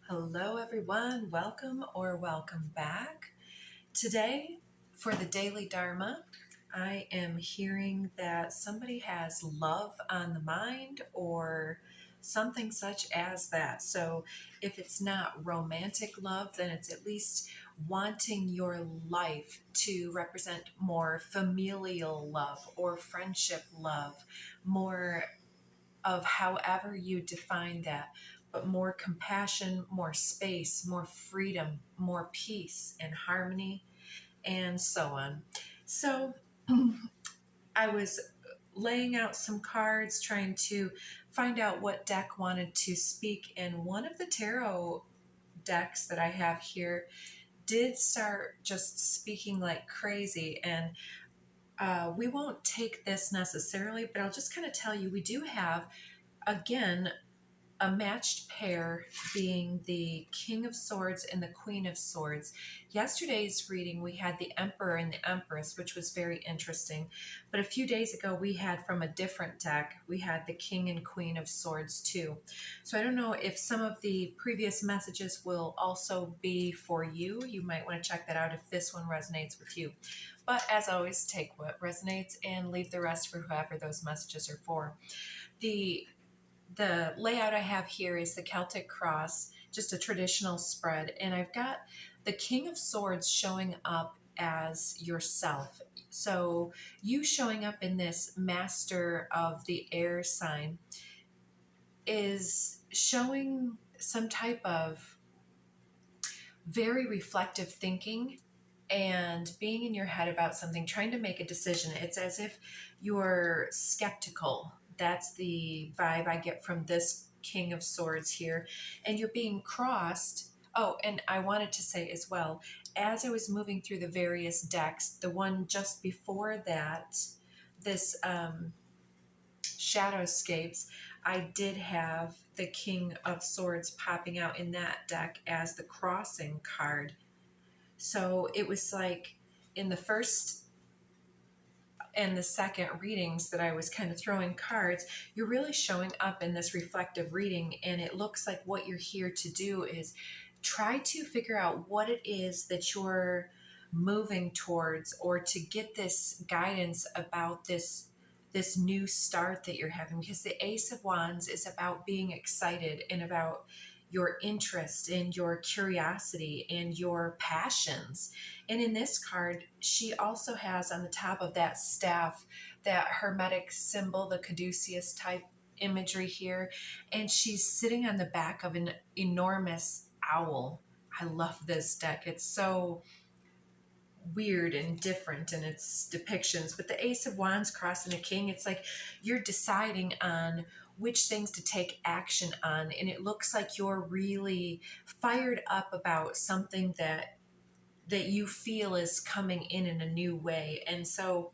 Hello everyone, welcome or welcome back. Today for the Daily Dharma, I am hearing that somebody has love on the mind or something such as that. So if it's not romantic love, then it's at least wanting your life to represent more familial love or friendship love, more of however you define that, but more compassion, more space, more freedom, more peace and harmony, and so on. So I was laying out some cards, trying to find out what deck wanted to speak, and one of the tarot decks that I have here did start just speaking like crazy. And we won't take this necessarily, but I'll just kind of tell you we do have, again, a matched pair being the King of Swords and the Queen of Swords. Yesterday's reading, we had the Emperor and the Empress, which was very interesting. But a few days ago, we had from a different deck, we had the King and Queen of Swords too. So I don't know if some of the previous messages will also be for you. You might want to check that out if this one resonates with you. But as always, take what resonates and leave the rest for whoever those messages are for. The layout I have here is the Celtic cross, just a traditional spread, and I've got the King of Swords showing up as yourself. So you showing up in this Master of the Air sign is showing some type of very reflective thinking and being in your head about something, trying to make a decision. It's as if you're skeptical. That's the vibe I get from this King of Swords here. And you're being crossed. Oh, and I wanted to say as well, as I was moving through the various decks, the one just before that, this Shadowscapes, I did have the King of Swords popping out in that deck as the crossing card. So it was like in the first and the second readings that I was kind of throwing cards, you're really showing up in this reflective reading, and it looks like what you're here to do is try to figure out what it is that you're moving towards, or to get this guidance about this new start that you're having, because the Ace of Wands is about being excited and about your interest and your curiosity and your passions. And in this card, she also has on the top of that staff that hermetic symbol, the caduceus type imagery here, and she's sitting on the back of an enormous owl. I love this deck. It's so weird and different in its depictions. But the Ace of Wands crossing a king, it's like you're deciding on which things to take action on, and it looks like you're really fired up about something that you feel is coming in a new way. And so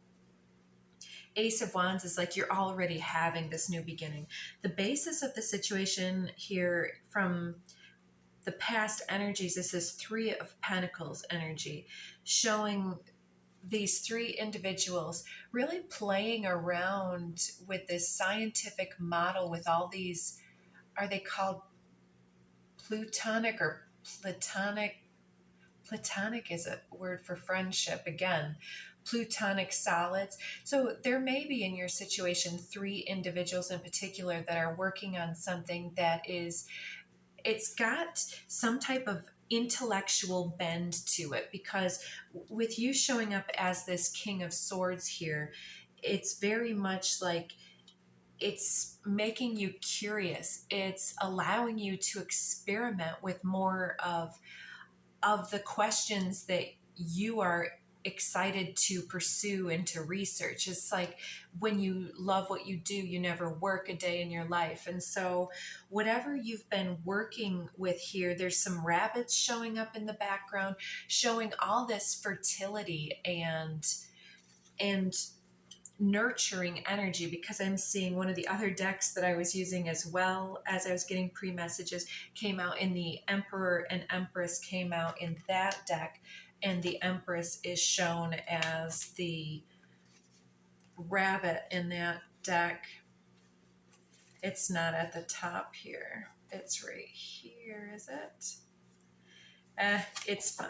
Ace of Wands is like you're already having this new beginning. The basis of the situation here from the past energies, this is Three of Pentacles energy, showing these three individuals really playing around with this scientific model with all these, are they called plutonic or platonic? Platonic is a word for friendship again. Plutonic solids. So there may be in your situation three individuals in particular that are working on something that is, it's got some type of intellectual bend to it, because with you showing up as this King of Swords here, it's very much like it's making you curious. It's allowing you to experiment with more of the questions that you are excited to pursue and to research. It's like when you love what you do, you never work a day in your life. And so whatever you've been working with here, there's some rabbits showing up in the background, showing all this fertility and nurturing energy, because I'm seeing one of the other decks that I was using as well as I was getting pre-messages came out in the Emperor and Empress came out in that deck, and the Empress is shown as the rabbit in that deck. It's not at the top here. It's right here is it? It's fine.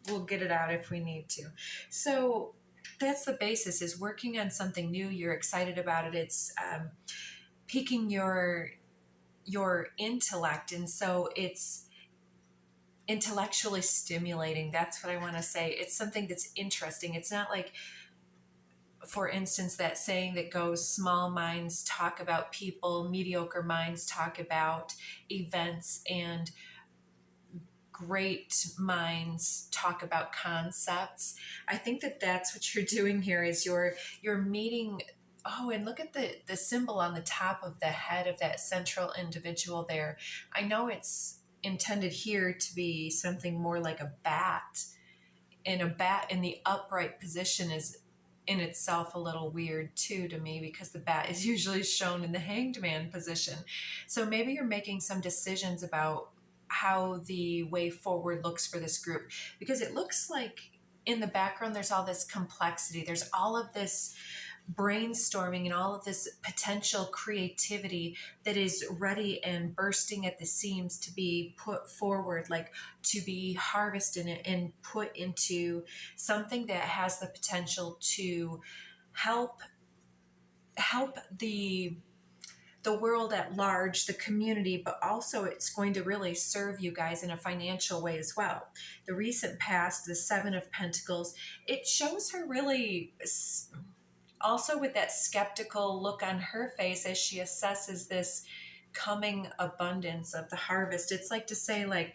We'll get it out if we need to. So that's the basis, is working on something new. You're excited about it. It's piquing your intellect. And so it's intellectually stimulating. That's what I want to say. It's something that's interesting. It's not like, for instance, that saying that goes, small minds talk about people, mediocre minds talk about events, and great minds talk about concepts. I think that that's what you're doing here, is you're meeting. Oh, and look at the symbol on the top of the head of that central individual there. I know it's intended here to be something more like a bat, and a bat in the upright position is in itself a little weird too to me, because the bat is usually shown in the hanged man position. So maybe you're making some decisions about how the way forward looks for this group, because it looks like in the background there's all this complexity, there's all of this brainstorming and all of this potential creativity that is ready and bursting at the seams to be put forward, like to be harvested and put into something that has the potential to help the world at large, the community, but also it's going to really serve you guys in a financial way as well. The recent past, the Seven of Pentacles, it shows her really also with that skeptical look on her face as she assesses this coming abundance of the harvest. It's like to say, like,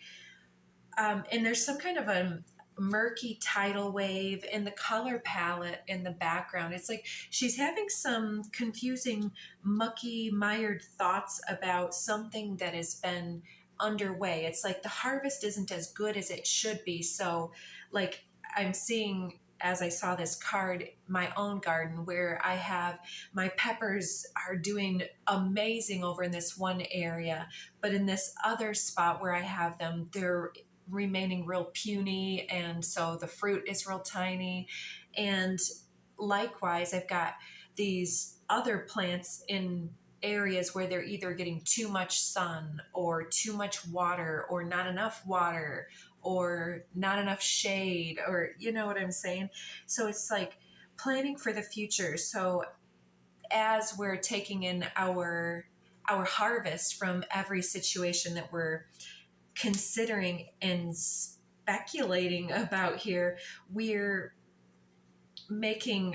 and there's some kind of a murky tidal wave in the color palette in the background. It's like she's having some confusing, mucky, mired thoughts about something that has been underway. It's like the harvest isn't as good as it should be. So, like, I'm seeing, as I saw this card, my own garden where I have my peppers are doing amazing over in this one area, but in this other spot where I have them, they're remaining real puny, and so the fruit is real tiny. And likewise, I've got these other plants in areas where they're either getting too much sun or too much water or not enough water or not enough shade, or you know what I'm saying? So it's like planning for the future. So as we're taking in our harvest from every situation that we're considering and speculating about here, we're making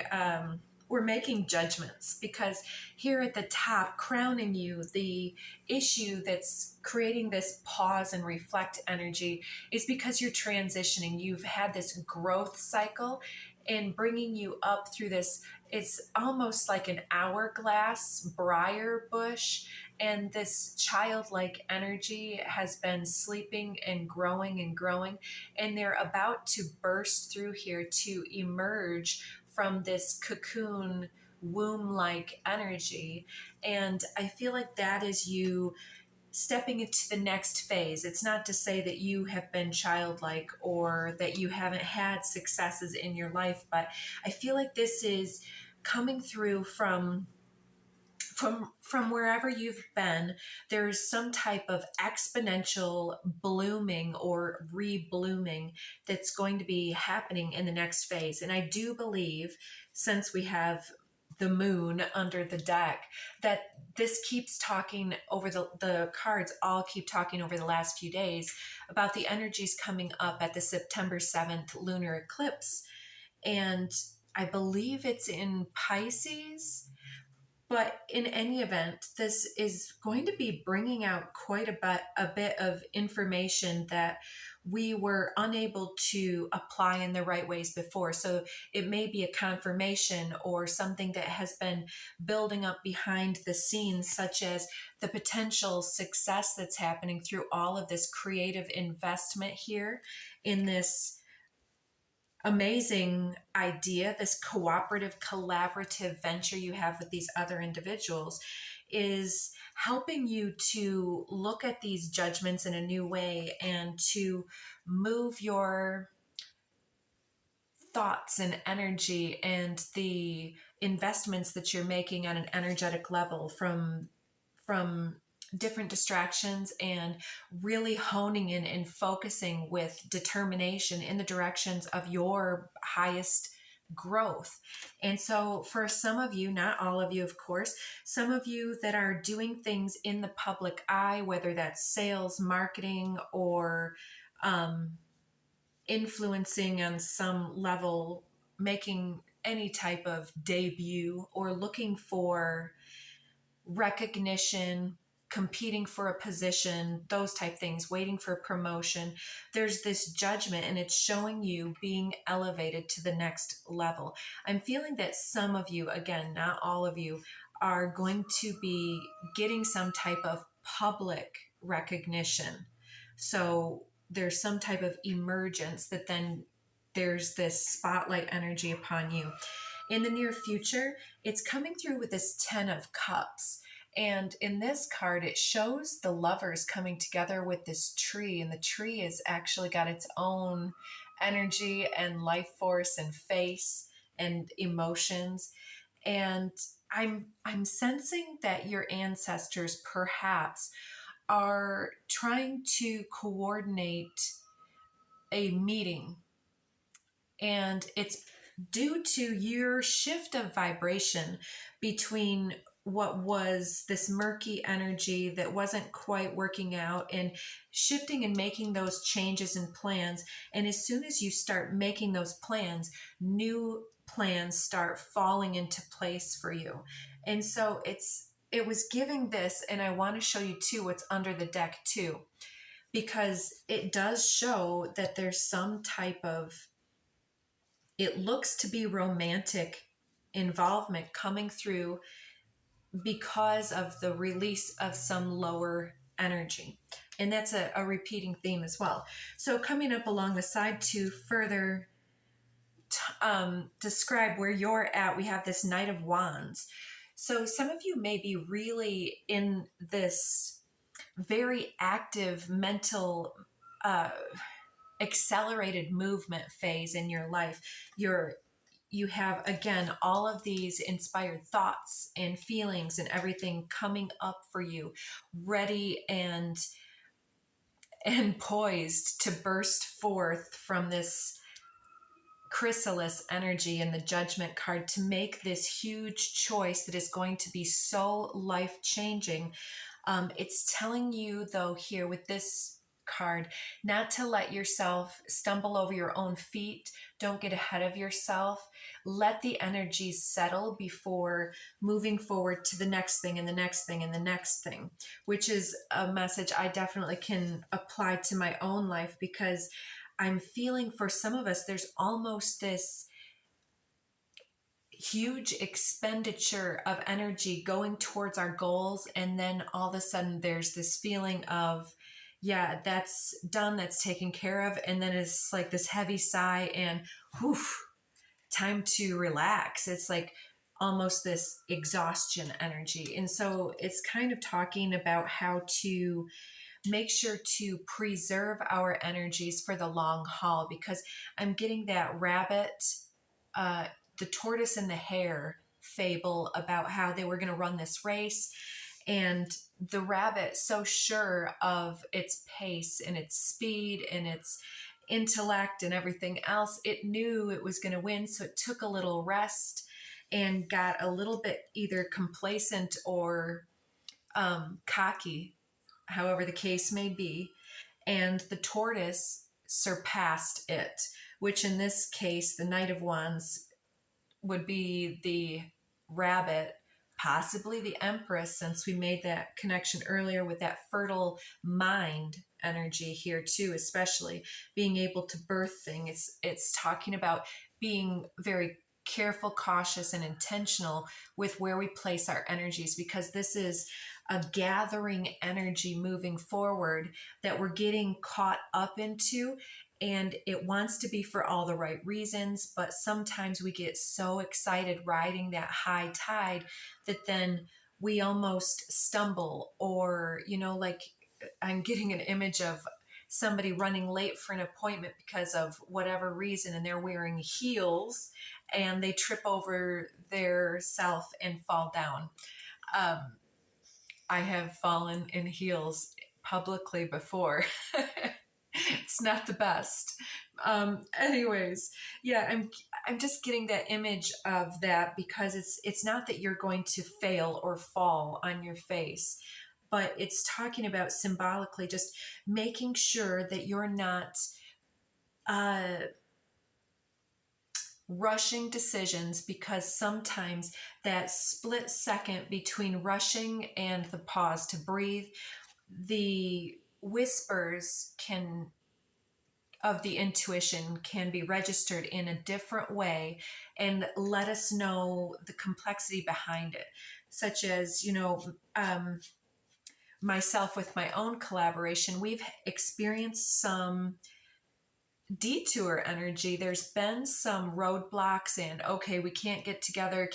judgments, because here at the top, crowning you, the issue that's creating this pause and reflect energy is because you're transitioning. You've had this growth cycle and bringing you up through this. It's almost like an hourglass briar bush, and this childlike energy has been sleeping and growing, and they're about to burst through here to emerge from this cocoon womb-like energy. And I feel like that is you stepping into the next phase. It's not to say that you have been childlike or that you haven't had successes in your life, but I feel like this is coming through from wherever you've been. There's some type of exponential blooming or re-blooming that's going to be happening in the next phase. And I do believe, since we have the moon under the deck, that this keeps talking over the cards all keep talking over the last few days about the energies coming up at the September 7th lunar eclipse. And I believe it's in Pisces. But in any event, this is going to be bringing out quite a bit of information that we were unable to apply in the right ways before. So it may be a confirmation or something that has been building up behind the scenes, such as the potential success that's happening through all of this creative investment here in this amazing idea, this cooperative, collaborative venture you have with these other individuals, is helping you to look at these judgments in a new way and to move your thoughts and energy and the investments that you're making on an energetic level from different distractions and really honing in and focusing with determination in the directions of your highest growth. And so for some of you, not all of you, of course, some of you that are doing things in the public eye, whether that's sales, marketing, or influencing on some level, making any type of debut or looking for recognition, competing for a position, those type things, waiting for promotion, there's this judgment and it's showing you being elevated to the next level. I'm feeling that some of you, again, not all of you, are going to be getting some type of public recognition. So there's some type of emergence that then there's this spotlight energy upon you. In the near future, it's coming through with this 10 of Cups. And in this card, it shows the lovers coming together with this tree. And the tree has actually got its own energy and life force and face and emotions. And I'm sensing that your ancestors perhaps are trying to coordinate a meeting, and it's due to your shift of vibration between what was this murky energy that wasn't quite working out and shifting and making those changes and plans. And as soon as you start making those plans, new plans start falling into place for you. And so it was giving this, and I want to show you too what's under the deck too, because it does show that there's some type of, it looks to be romantic involvement coming through because of the release of some lower energy. And that's a repeating theme as well. So coming up along the side to further describe where you're at, we have this Knight of Wands. So some of you may be really in this very active mental accelerated movement phase in your life. You have, again, all of these inspired thoughts and feelings and everything coming up for you, ready and poised to burst forth from this chrysalis energy and the Judgment card to make this huge choice that is going to be so life-changing. It's telling you, though, here with this card, not to let yourself stumble over your own feet. Don't get ahead of yourself. Let the energies settle before moving forward to the next thing and the next thing and the next thing, which is a message I definitely can apply to my own life, because I'm feeling for some of us, there's almost this huge expenditure of energy going towards our goals. And then all of a sudden there's this feeling of, yeah, that's done, that's taken care of. And then it's like this heavy sigh and whew, time to relax. It's like almost this exhaustion energy. And so it's kind of talking about how to make sure to preserve our energies for the long haul, because I'm getting that rabbit, the tortoise and the hare fable about how they were going to run this race, and the rabbit, so sure of its pace and its speed and its intellect and everything else, it knew it was going to win. So it took a little rest and got a little bit either complacent or cocky, however the case may be. And the tortoise surpassed it, which in this case, the Knight of Wands would be the rabbit, possibly the Empress, since we made that connection earlier with that fertile mind energy here too, especially being able to birth things. It's talking about being very careful, cautious, and intentional with where we place our energies, because this is a gathering energy moving forward that we're getting caught up into. And it wants to be for all the right reasons, but sometimes we get so excited riding that high tide that then we almost stumble, or, like I'm getting an image of somebody running late for an appointment because of whatever reason, and they're wearing heels and they trip over their self and fall down. I have fallen in heels publicly before. It's not the best. Anyways, yeah, I'm just getting that image of that because it's not that you're going to fail or fall on your face, but it's talking about symbolically just making sure that you're not uh, rushing decisions, because sometimes that split second between rushing and the pause to breathe, the whispers can of the intuition can be registered in a different way and let us know the complexity behind it, such as, myself with my own collaboration, we've experienced some detour energy. There's been some roadblocks and okay, we can't get together,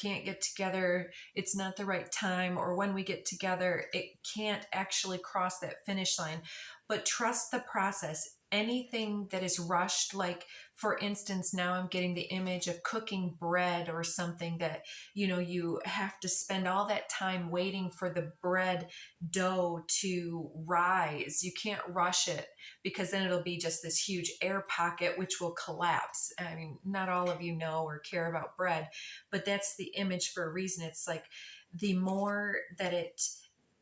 it's not the right time, or when we get together it can't actually cross that finish line. But trust the process. Anything that is rushed, like for instance, now I'm getting the image of cooking bread or something that you have to spend all that time waiting for the bread dough to rise. You can't rush it, because then it'll be just this huge air pocket which will collapse. I mean, not all of you know or care about bread, but that's the image for a reason. It's like the more that it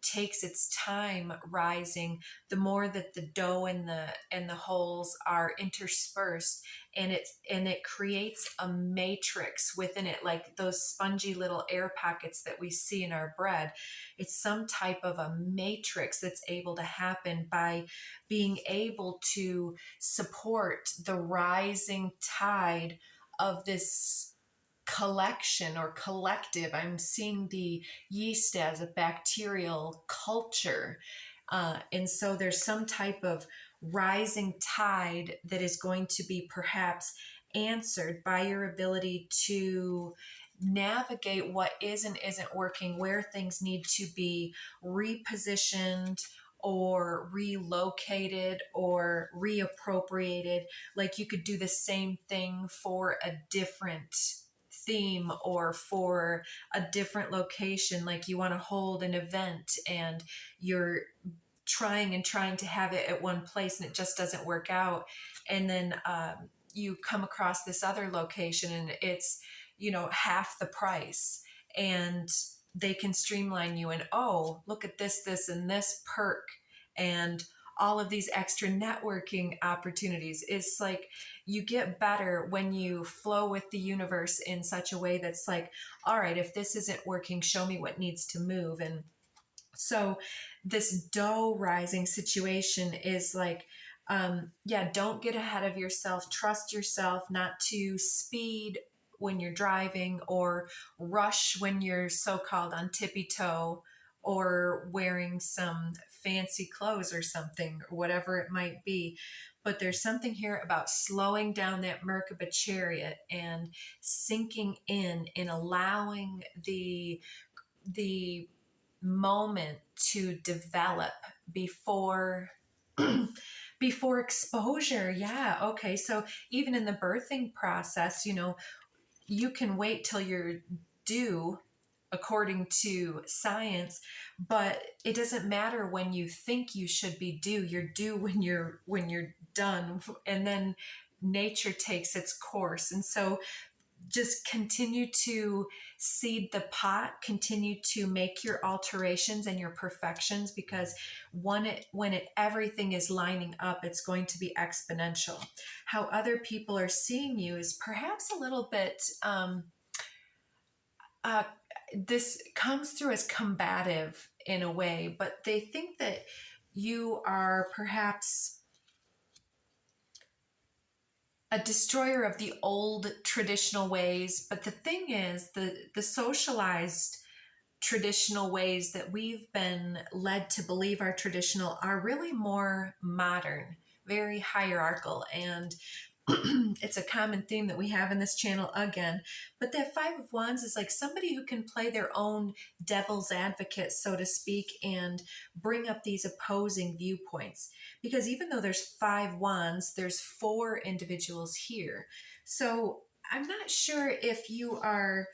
takes its time rising, the more that the dough and the holes are interspersed, and it creates a matrix within it, like those spongy little air pockets that we see in our bread. It's some type of a matrix that's able to happen by being able to support the rising tide of this collection or collective. I'm seeing the yeast as a bacterial culture. And so there's some type of rising tide that is going to be perhaps answered by your ability to navigate what is and isn't working, where things need to be repositioned or relocated or reappropriated. Like you could do the same thing for a different theme or for a different location. Like you want to hold an event and you're trying to have it at one place and it just doesn't work out, and then you come across this other location and it's half the price, and they can streamline you and, oh, look at this and this perk and all of these extra networking opportunities. It's like you get better when you flow with the universe in such a way that's like, all right, if this isn't working, show me what needs to move. And so this dough rising situation is like, don't get ahead of yourself. Trust yourself not to speed when you're driving or rush when you're so-called on tippy toe or wearing some fancy clothes or something, or whatever it might be. But there's something here about slowing down that Merkaba chariot and sinking in and allowing the moment to develop before before exposure. Yeah, okay. So even in the birthing process, you can wait till you're due according to science, but it doesn't matter when you think you should be due. You're due when you're done, and then nature takes its course. And so just continue to seed the pot, continue to make your alterations and your perfections, because when everything is lining up, it's going to be exponential. How other people are seeing you is perhaps a little bit uh, this comes through as combative in a way, but they think that you are perhaps a destroyer of the old traditional ways. But the thing is, the socialized traditional ways that we've been led to believe are traditional are really more modern, very hierarchical, and it's a common theme that we have in this channel again. But that Five of Wands is like somebody who can play their own devil's advocate, so to speak, and bring up these opposing viewpoints. Because even though there's 5 wands, there's 4 individuals here. So I'm not sure if you are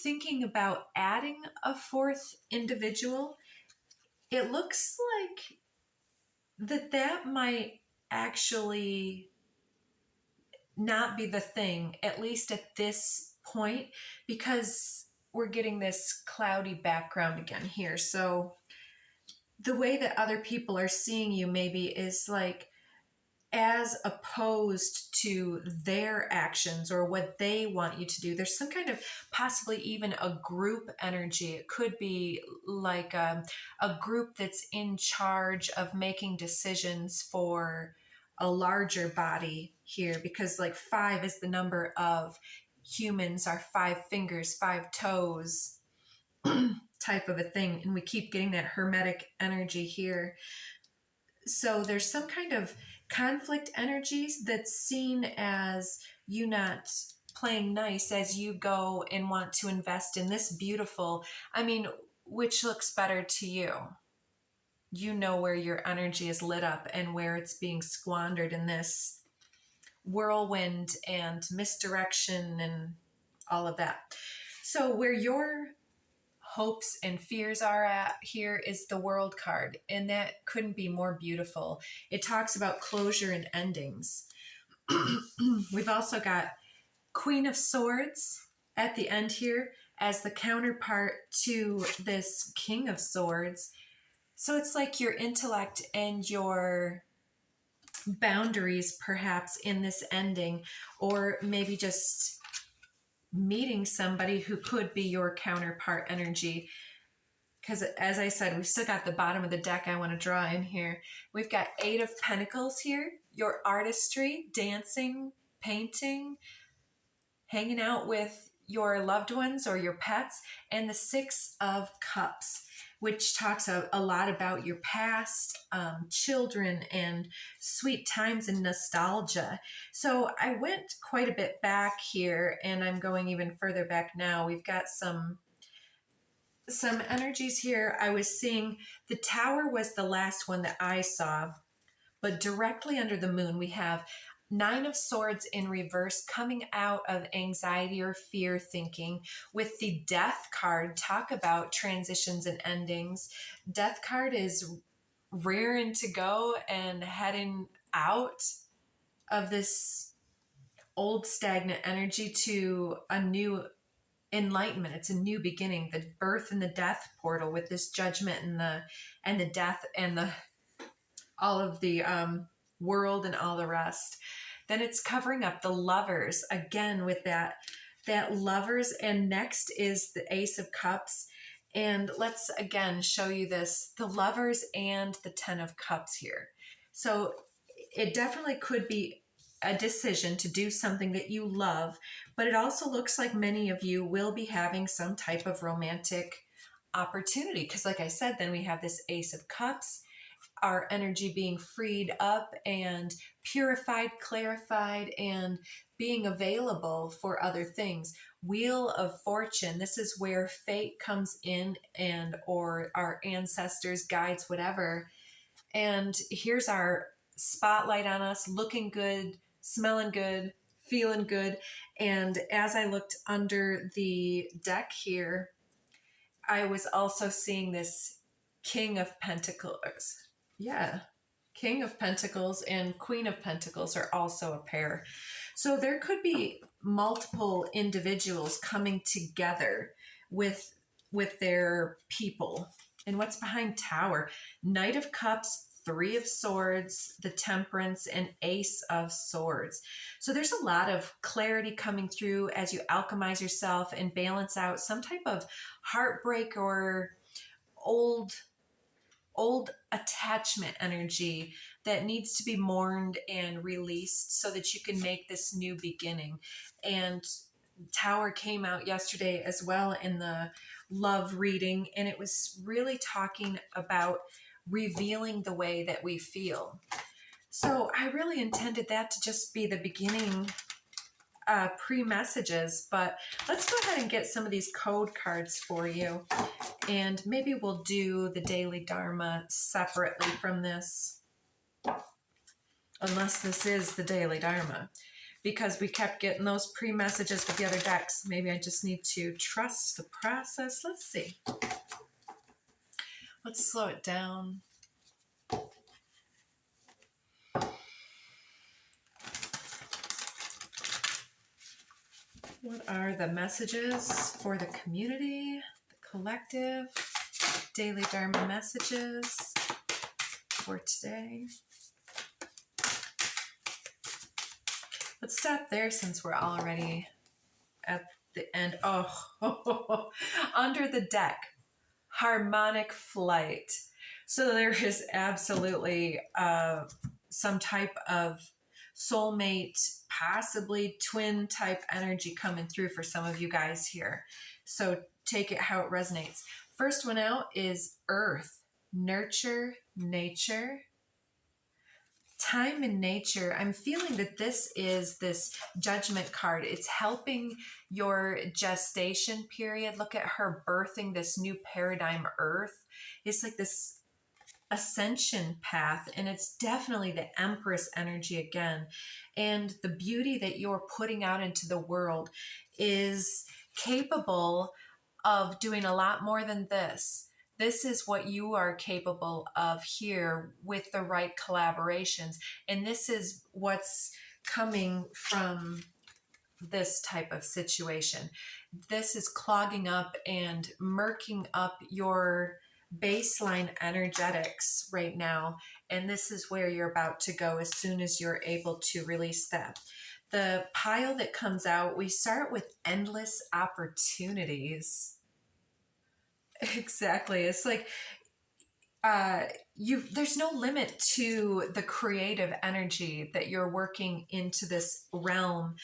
thinking about adding a 4th individual. it looks like that might actually not be the thing, at least at this point, because we're getting this cloudy background again here. So the way that other people are seeing you maybe is like as opposed to their actions or what they want you to do. There's some kind of possibly even a group energy. It could be like a group that's in charge of making decisions for a larger body here, because like 5 is the number of humans, our 5 fingers, 5 toes type of a thing. And we keep getting that hermetic energy here. So there's some kind of conflict energies that's seen as you not playing nice as you go and want to invest in this beautiful, I mean, which looks better to you? You know where your energy is lit up and where it's being squandered in this whirlwind and misdirection and all of that. So where your hopes and fears are at here is the World card, and that couldn't be more beautiful. It talks about closure and endings. We've also got Queen of Swords at the end here as the counterpart to this King of Swords. So it's like your intellect and your boundaries perhaps in this ending, or maybe just meeting somebody who could be your counterpart energy. Because as I said, we've still got the bottom of the deck I want to draw in here. We've got 8 of Pentacles here, your artistry, dancing, painting, hanging out with your loved ones or your pets, and the 6 of Cups, which talks a lot about your past, children, and sweet times and nostalgia. So I went quite a bit back here, and I'm going even further back now. We've got some energies here. I was seeing the Tower was the last one that I saw, but directly under the moon, we have 9 of Swords in reverse, coming out of anxiety or fear thinking, with the Death card. Talk about transitions and endings. Death card is rearing to go and heading out of this old stagnant energy to a new enlightenment. It's a new beginning, the birth and the death portal with this judgment and the death and the all of the world and all the rest. Then it's covering up the Lovers again with that Lovers, and next is the Ace of Cups. And let's again show you this, the Lovers and the 10 of Cups here. So it definitely could be a decision to do something that you love, but it also looks like many of you will be having some type of romantic opportunity, because like I said, then we have this Ace of Cups, our energy being freed up and purified, clarified, and being available for other things. Wheel of Fortune, this is where fate comes in, and or our ancestors, guides, whatever. And here's our spotlight on us, looking good, smelling good, feeling good. And as I looked under the deck here, I was also seeing this King of Pentacles. Yeah, King of Pentacles and Queen of Pentacles are also a pair. So there could be multiple individuals coming together with their people. And what's behind Tower? Knight of Cups, 3 of Swords, the Temperance, and Ace of Swords. So there's a lot of clarity coming through as you alchemize yourself and balance out some type of heartbreak or old attachment energy that needs to be mourned and released so that you can make this new beginning. And Tower came out yesterday as well in the love reading, and it was really talking about revealing the way that we feel. So I really intended that to just be the beginning pre-messages, but let's go ahead and get some of these code cards for you, and maybe we'll do the Daily Dharma separately from this, unless this is the Daily Dharma, because we kept getting those pre-messages with the other decks. Maybe I just need to trust the process. Let's see Let's slow it down. What are the messages for the community, the collective, daily Dharma messages for today? Let's stop there since we're already at the end. Oh, under the deck, harmonic flight. So there is absolutely some type of soulmate, possibly twin type energy coming through for some of you guys here. So take it how it resonates. First one out is Earth, nurture, nature. Time and nature. I'm feeling that this is this judgment card. It's helping your gestation period. Look at her birthing this new paradigm Earth. It's like this ascension path, and it's definitely the Empress energy again. And the beauty that you're putting out into the world is capable of doing a lot more than this. This is what you are capable of here with the right collaborations. And this is what's coming from this type of situation. This is clogging up and murking up your baseline energetics right now. And this is where you're about to go as soon as you're able to release that. The pile that comes out, we start with endless opportunities. Exactly. It's like there's no limit to the creative energy that you're working into this realm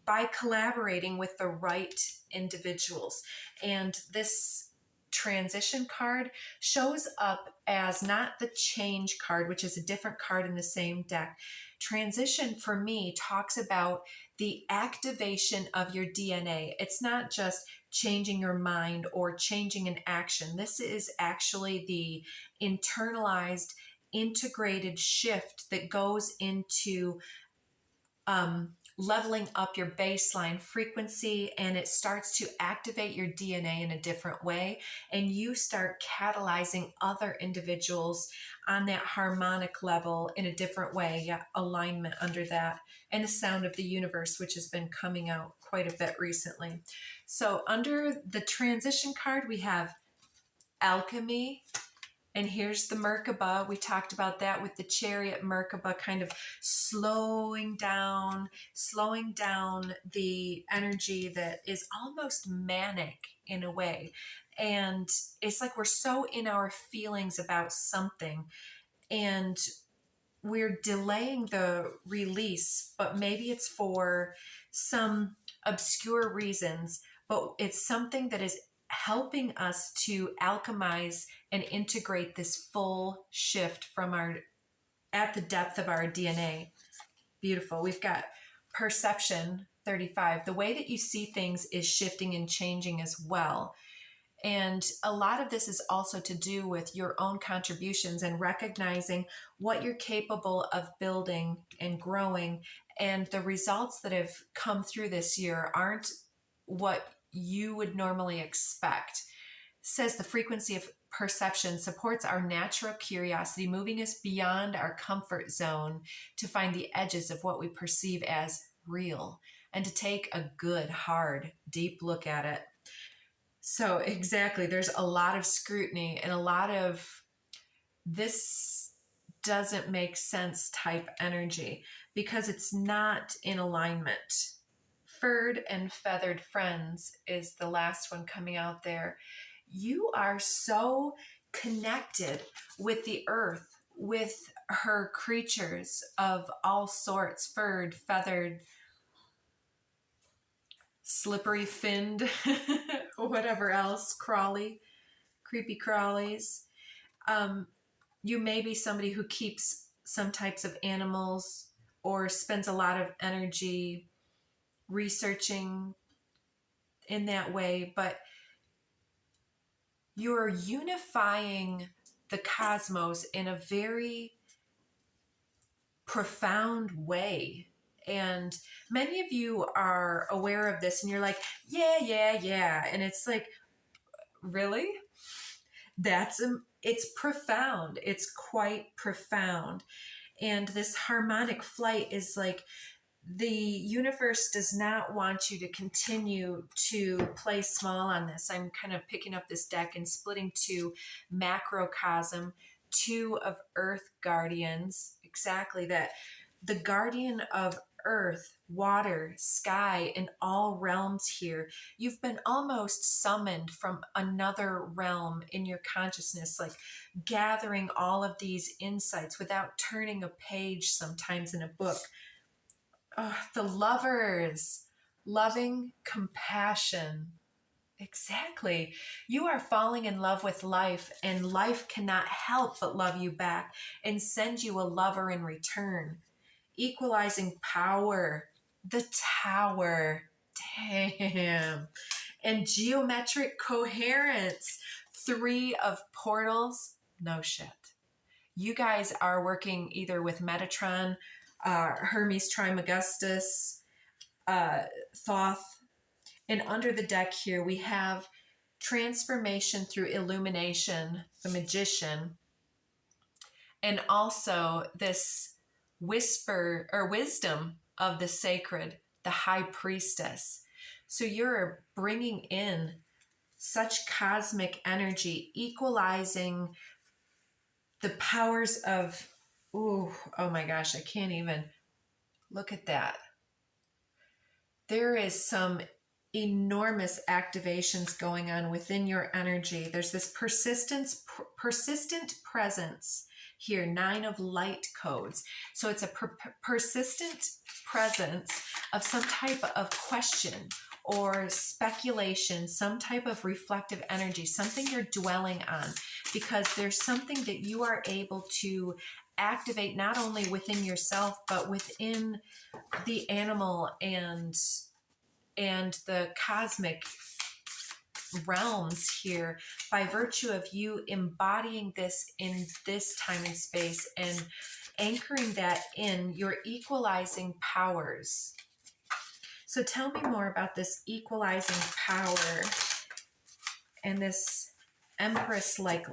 by collaborating with the right individuals. And this transition card shows up as not the change card, which is a different card in the same deck. Transition for me talks about the activation of your DNA. It's not just changing your mind or changing an action. This is actually the internalized, integrated shift that goes into leveling up your baseline frequency, and it starts to activate your DNA in a different way, and you start catalyzing other individuals on that harmonic level in a different way. Yeah, alignment under that, and the sound of the universe, which has been coming out quite a bit recently. So under the transition card, we have alchemy. And here's the Merkaba. We talked about that with the Chariot Merkaba, kind of slowing down the energy that is almost manic in a way. And it's like we're so in our feelings about something, and we're delaying the release, but maybe it's for some obscure reasons, but it's something that is helping us to alchemize and integrate this full shift from at the depth of our DNA. Beautiful. We've got perception 35. The way that you see things is shifting and changing as well. And a lot of this is also to do with your own contributions and recognizing what you're capable of building and growing. And the results that have come through this year aren't what you would normally expect. Says the frequency of perception supports our natural curiosity, moving us beyond our comfort zone to find the edges of what we perceive as real and to take a good, hard, deep look at it. So exactly, there's a lot of scrutiny and a lot of this doesn't make sense type energy because it's not in alignment. Furred and feathered friends is the last one coming out there. You are so connected with the earth, with her creatures of all sorts, furred, feathered, slippery finned, whatever else, crawly, creepy crawlies. You may be somebody who keeps some types of animals or spends a lot of energy researching in that way, but you're unifying the cosmos in a very profound way. And many of you are aware of this and you're like, yeah. And it's like, really? That's it's profound. It's quite profound. And this harmonic flight is like, the universe does not want you to continue to play small on this. I'm kind of picking up this deck and splitting to macrocosm, 2 of Earth guardians. Exactly that. The guardian of earth, water, sky, and all realms here. You've been almost summoned from another realm in your consciousness, like gathering all of these insights without turning a page sometimes in a book. Oh, the lovers, loving compassion. Exactly. You are falling in love with life, and life cannot help but love you back and send you a lover in return. Equalizing power, the tower. Damn. And geometric coherence, 3 of portals. No shit. You guys are working either with Metatron, Hermes Trismegistus, Thoth. And under the deck here, we have transformation through illumination, the magician, and also this whisper or wisdom of the sacred, the high priestess. So you're bringing in such cosmic energy, equalizing the powers of, ooh, oh my gosh, I can't even look at that. There is some enormous activations going on within your energy. There's this persistent presence here, 9 of light codes. So it's a persistent presence of some type of question or speculation, some type of reflective energy, something you're dwelling on, because there's something that you are able to activate not only within yourself, but within the animal and the cosmic realms here, by virtue of you embodying this in this time and space and anchoring that in your equalizing powers. So tell me more about this equalizing power and this Empress-like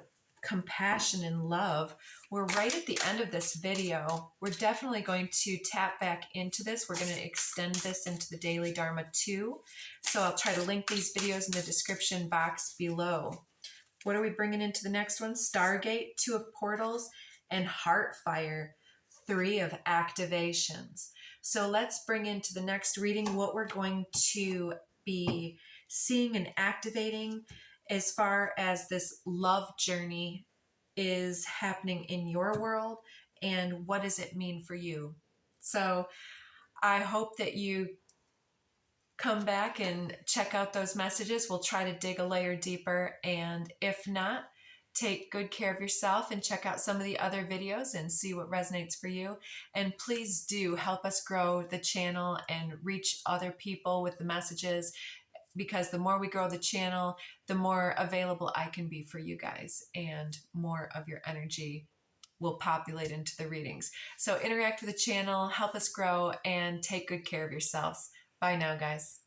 compassion and love. We're right at the end of this video. We're definitely going to tap back into this. We're going to extend this into the Daily Dharma 2. So I'll try to link these videos in the description box below. What are we bringing into the next one? Stargate, 2 of portals, and Heartfire, 3 of activations. So let's bring into the next reading what we're going to be seeing and activating as far as this love journey is happening in your world, and what does it mean for you. So I hope that you come back and check out those messages. We'll try to dig a layer deeper, and if not, take good care of yourself and check out some of the other videos and see what resonates for you. And please do help us grow the channel and reach other people with the messages, because the more we grow the channel, the more available I can be for you guys, and more of your energy will populate into the readings. So interact with the channel, help us grow, and take good care of yourselves. Bye now, guys.